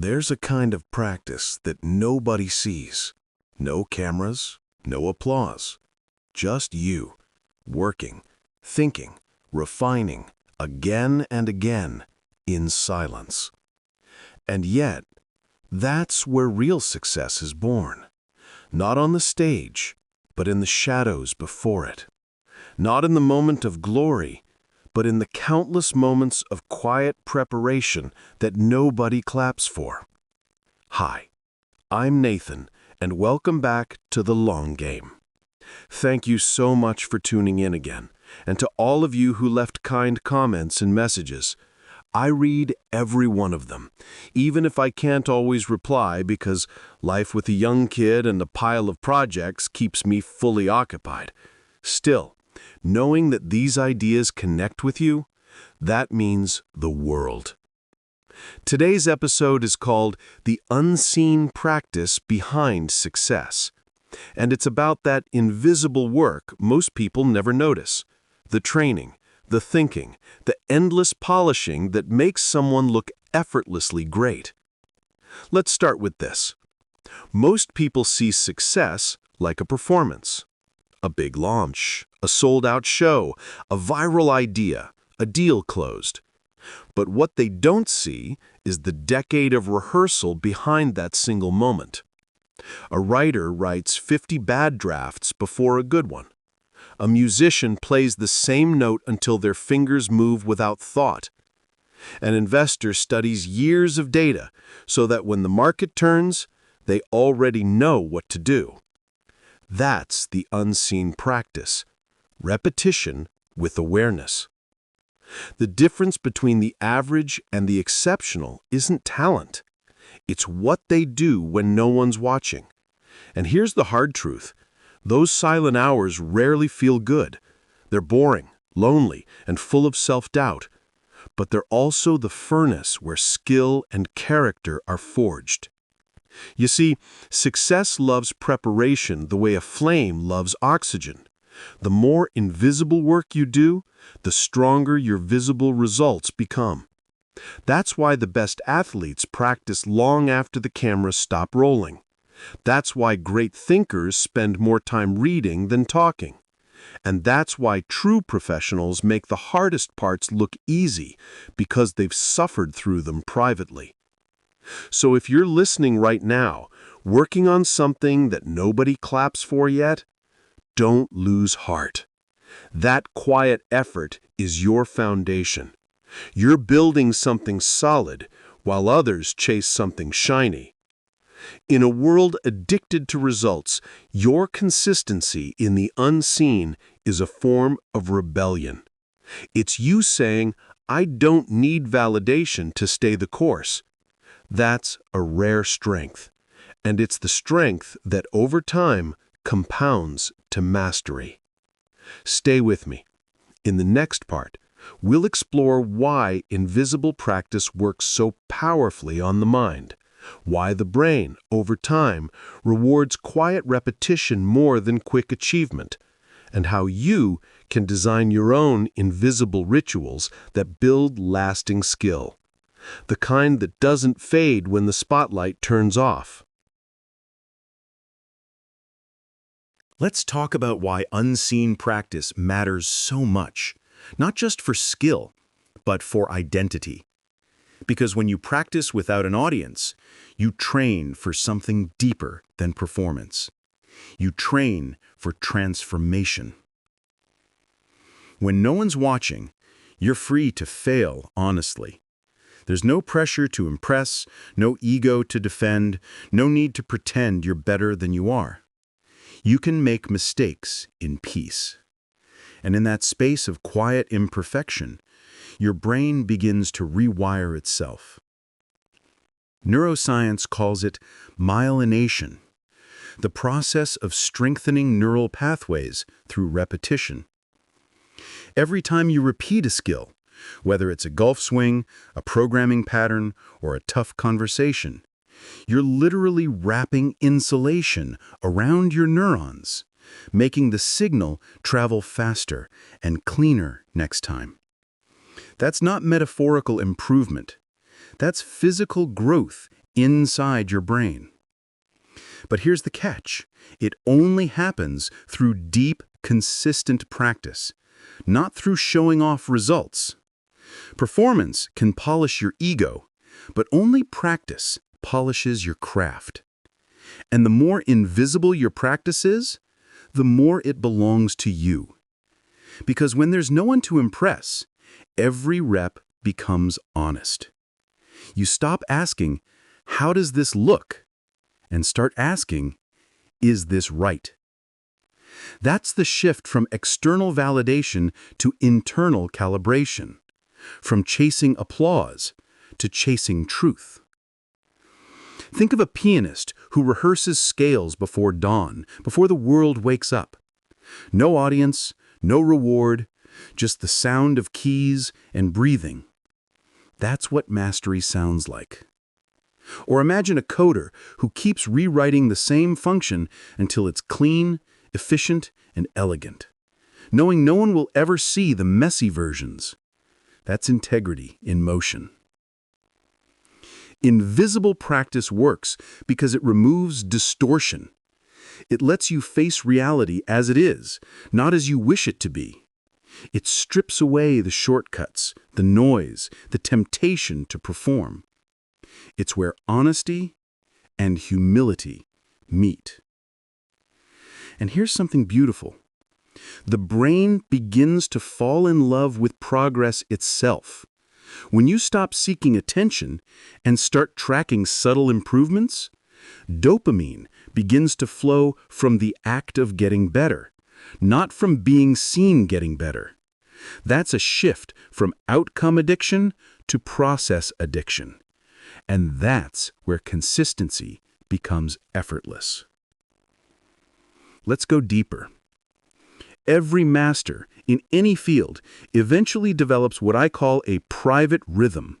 There's a kind of practice that nobody sees. No cameras, no applause. Just you, working, thinking, refining, again and again, in silence. And yet, that's where real success is born. Not on the stage, but in the shadows before it. Not in the moment of glory, but in the countless moments of quiet preparation that nobody claps for. Hi, I'm Nathan, and welcome back to The Long Game. Thank you so much for tuning in again, and to all of you who left kind comments and messages. I read every one of them, even if I can't always reply because life with a young kid and a pile of projects keeps me fully occupied. Still, knowing that these ideas connect with you, that means the world. Today's episode is called The Unseen Practice Behind Success, and it's about that invisible work most people never notice, the training, the thinking, the endless polishing that makes someone look effortlessly great. Let's start with this. Most people see success like a performance. A big launch, a sold-out show, a viral idea, a deal closed. But what they don't see is the decade of rehearsal behind that single moment. A writer writes 50 bad drafts before a good one. A musician plays the same note until their fingers move without thought. An investor studies years of data so that when the market turns, they already know what to do. That's the unseen practice, repetition with awareness. The difference between the average and the exceptional isn't talent. It's what they do when no one's watching. And here's the hard truth. Those silent hours rarely feel good. They're boring, lonely, and full of self-doubt. But they're also the furnace where skill and character are forged. You see, success loves preparation the way a flame loves oxygen. The more invisible work you do, the stronger your visible results become. That's why the best athletes practice long after the cameras stop rolling. That's why great thinkers spend more time reading than talking. And that's why true professionals make the hardest parts look easy, because they've suffered through them privately. So if you're listening right now, working on something that nobody claps for yet, don't lose heart. That quiet effort is your foundation. You're building something solid while others chase something shiny. In a world addicted to results, your consistency in the unseen is a form of rebellion. It's you saying, I don't need validation to stay the course. That's a rare strength, and it's the strength that over time compounds to mastery. Stay with me. In the next part, we'll explore why invisible practice works so powerfully on the mind, why the brain, over time, rewards quiet repetition more than quick achievement, and how you can design your own invisible rituals that build lasting skill. The kind that doesn't fade when the spotlight turns off. Let's talk about why unseen practice matters so much, not just for skill, but for identity. Because when you practice without an audience, you train for something deeper than performance. You train for transformation. When no one's watching, you're free to fail honestly. There's no pressure to impress, no ego to defend, no need to pretend you're better than you are. You can make mistakes in peace. And in that space of quiet imperfection, your brain begins to rewire itself. Neuroscience calls it myelination, the process of strengthening neural pathways through repetition. Every time you repeat a skill, whether it's a golf swing, a programming pattern, or a tough conversation, you're literally wrapping insulation around your neurons, making the signal travel faster and cleaner next time. That's not metaphorical improvement. That's physical growth inside your brain. But here's the catch. It only happens through deep, consistent practice, not through showing off results. Performance can polish your ego, but only practice polishes your craft. And the more invisible your practice is, the more it belongs to you. Because when there's no one to impress, every rep becomes honest. You stop asking, "How does this look?" and start asking, "Is this right?" That's the shift from external validation to internal calibration, from chasing applause to chasing truth. Think of a pianist who rehearses scales before dawn, before the world wakes up. No audience, no reward, just the sound of keys and breathing. That's what mastery sounds like. Or imagine a coder who keeps rewriting the same function until it's clean, efficient, and elegant, knowing no one will ever see the messy versions. That's integrity in motion. Invisible practice works because it removes distortion. It lets you face reality as it is, not as you wish it to be. It strips away the shortcuts, the noise, the temptation to perform. It's where honesty and humility meet. And here's something beautiful. The brain begins to fall in love with progress itself. When you stop seeking attention and start tracking subtle improvements, dopamine begins to flow from the act of getting better, not from being seen getting better. That's a shift from outcome addiction to process addiction. And that's where consistency becomes effortless. Let's go deeper. Every master in any field eventually develops what I call a private rhythm,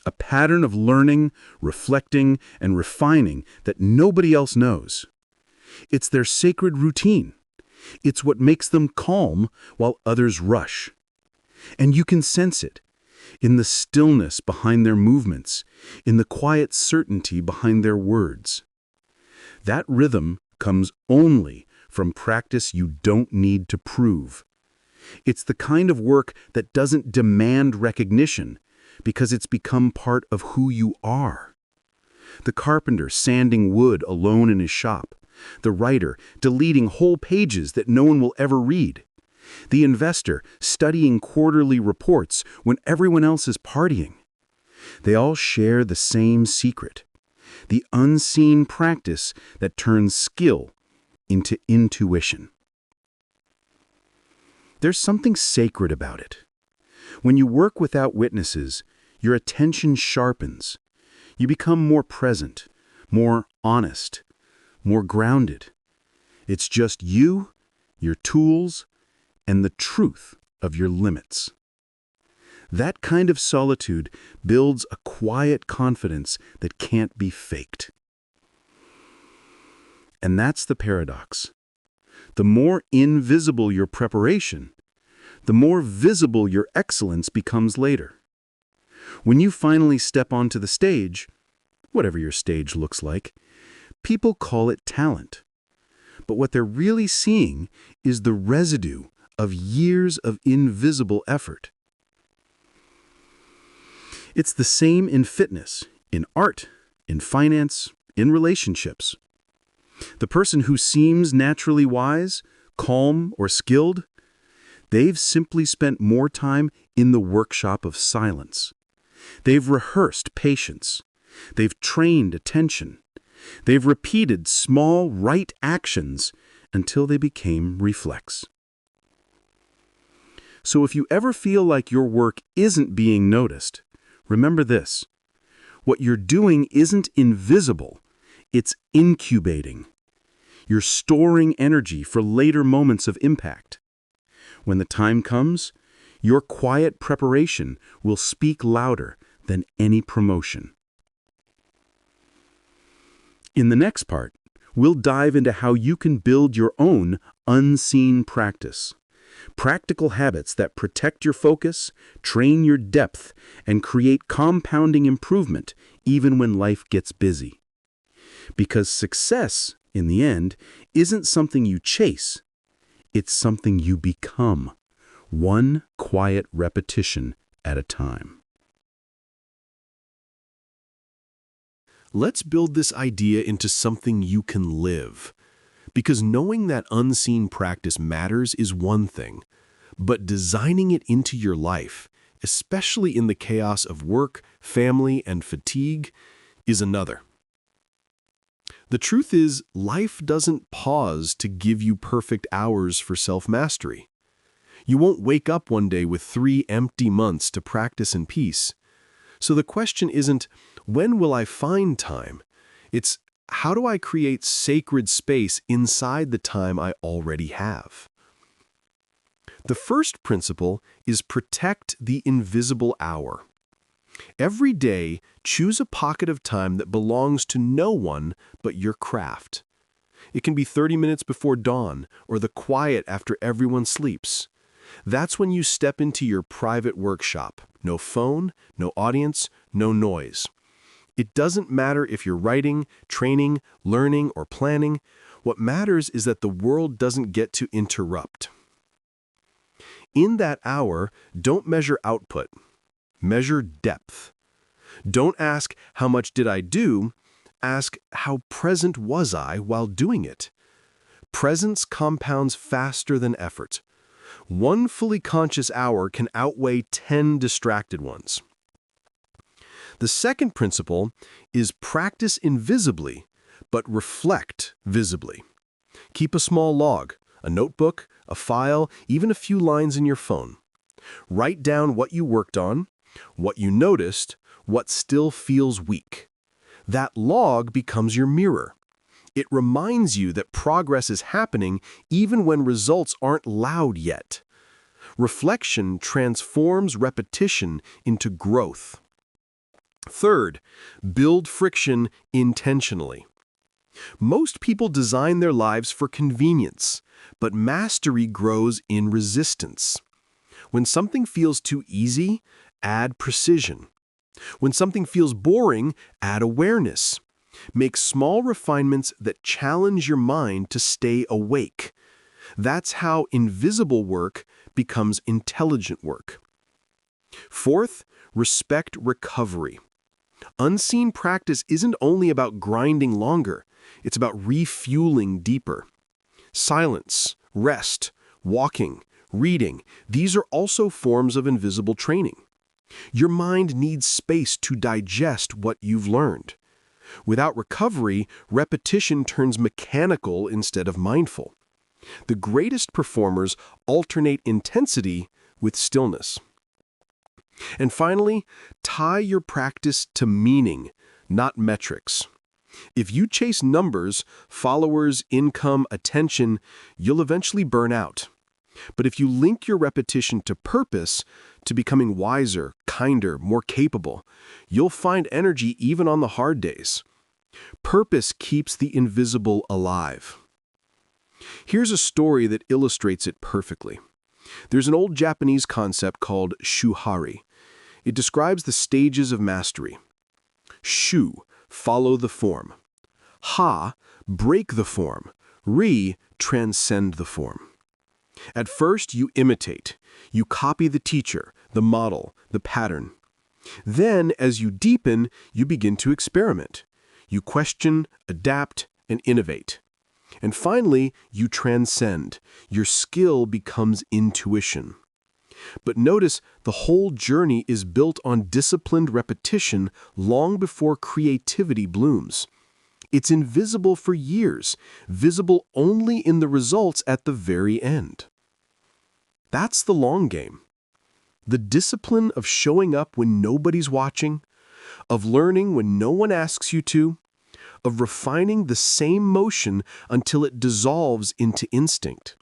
a pattern of learning, reflecting, and refining that nobody else knows. It's their sacred routine. It's what makes them calm while others rush. And you can sense it in the stillness behind their movements, in the quiet certainty behind their words. That rhythm comes only from practice you don't need to prove. It's the kind of work that doesn't demand recognition because it's become part of who you are. The carpenter sanding wood alone in his shop, the writer deleting whole pages that no one will ever read, the investor studying quarterly reports when everyone else is partying. They all share the same secret, the unseen practice that turns skill into intuition. There's something sacred about it. When you work without witnesses, your attention sharpens. You become more present, more honest, more grounded. It's just you, your tools, and the truth of your limits. That kind of solitude builds a quiet confidence that can't be faked. And that's the paradox. The more invisible your preparation, the more visible your excellence becomes later. When you finally step onto the stage, whatever your stage looks like, people call it talent. But what they're really seeing is the residue of years of invisible effort. It's the same in fitness, in art, in finance, in relationships. The person who seems naturally wise, calm, or skilled, they've simply spent more time in the workshop of silence. They've rehearsed patience. They've trained attention. They've repeated small right actions until they became reflex. So if you ever feel like your work isn't being noticed, remember this. What you're doing isn't invisible. It's incubating. You're storing energy for later moments of impact. When the time comes, your quiet preparation will speak louder than any promotion. In the next part, we'll dive into how you can build your own unseen practice, Practical habits that protect your focus, train your depth, and create compounding improvement even when life gets busy. Because success, in the end, isn't something you chase. It's something you become, one quiet repetition at a time. Let's build this idea into something you can live. Because knowing that unseen practice matters is one thing, but designing it into your life, especially in the chaos of work, family, and fatigue, is another. The truth is, life doesn't pause to give you perfect hours for self-mastery. You won't wake up one day with 3 empty months to practice in peace. So the question isn't, when will I find time? It's, how do I create sacred space inside the time I already have? The first principle is protect the invisible hour. Every day, choose a pocket of time that belongs to no one but your craft. It can be 30 minutes before dawn or the quiet after everyone sleeps. That's when you step into your private workshop. No phone, no audience, no noise. It doesn't matter if you're writing, training, learning, or planning. What matters is that the world doesn't get to interrupt. In that hour, don't measure output. Measure depth. Don't ask, how much did I do? Ask, how present was I while doing it? Presence compounds faster than effort. One fully conscious hour can outweigh 10 distracted ones. The second principle is practice invisibly, but reflect visibly. Keep a small log, a notebook, a file, even a few lines in your phone. Write down what you worked on, what you noticed, what still feels weak. That log becomes your mirror. It reminds you that progress is happening even when results aren't loud yet. Reflection transforms repetition into growth. Third, build friction intentionally. Most people design their lives for convenience, but mastery grows in resistance. When something feels too easy, add precision. When something feels boring, add awareness. Make small refinements that challenge your mind to stay awake. That's how invisible work becomes intelligent work. Fourth, respect recovery. Unseen practice isn't only about grinding longer, it's about refueling deeper. Silence, rest, walking, reading, these are also forms of invisible training. Your mind needs space to digest what you've learned. Without recovery, repetition turns mechanical instead of mindful. The greatest performers alternate intensity with stillness. And finally, tie your practice to meaning, not metrics. If you chase numbers, followers, income, attention, you'll eventually burn out. But if you link your repetition to purpose, to becoming wiser, kinder, more capable, you'll find energy even on the hard days. Purpose keeps the invisible alive. Here's a story that illustrates it perfectly. There's an old Japanese concept called shuhari. It describes the stages of mastery. Shu, follow the form. Ha, break the form. Ri, transcend the form. At first, you imitate. You copy the teacher, the model, the pattern. Then, as you deepen, you begin to experiment. You question, adapt, and innovate. And finally, you transcend. Your skill becomes intuition. But notice, the whole journey is built on disciplined repetition long before creativity blooms. It's invisible for years, visible only in the results at the very end. That's the long game. The discipline of showing up when nobody's watching, of learning when no one asks you to, of refining the same motion until it dissolves into instinct.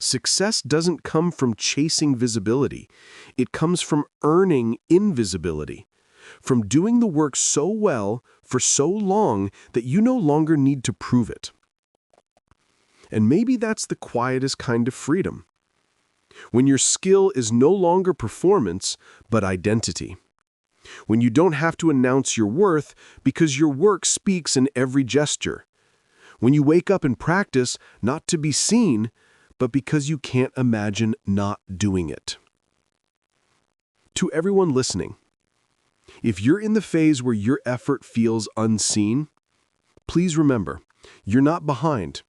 Success doesn't come from chasing visibility. It comes from earning invisibility, from doing the work so well for so long that you no longer need to prove it. And maybe that's the quietest kind of freedom. When your skill is no longer performance, but identity. When you don't have to announce your worth because your work speaks in every gesture. When you wake up and practice not to be seen, but because you can't imagine not doing it. To everyone listening, if you're in the phase where your effort feels unseen, please remember, you're not behind.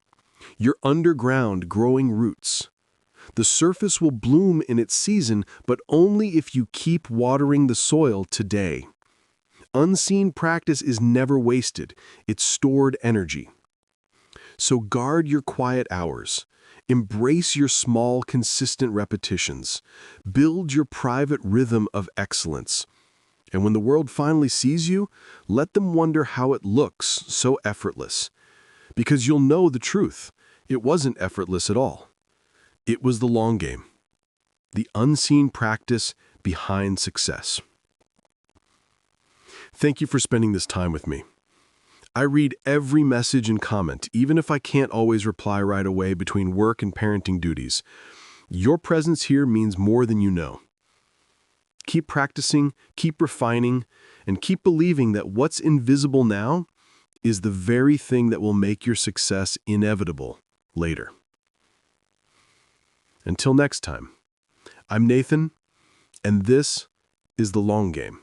You're underground growing roots. The surface will bloom in its season, but only if you keep watering the soil today. Unseen practice is never wasted. It's stored energy. So guard your quiet hours. Embrace your small, consistent repetitions. Build your private rhythm of excellence. And when the world finally sees you, let them wonder how it looks so effortless. Because you'll know the truth. It wasn't effortless at all. It was the long game. The unseen practice behind success. Thank you for spending this time with me. I read every message and comment, even if I can't always reply right away between work and parenting duties. Your presence here means more than you know. Keep practicing, keep refining, and keep believing that what's invisible now is the very thing that will make your success inevitable later. Until next time, I'm Nathan, and this is The Long Game.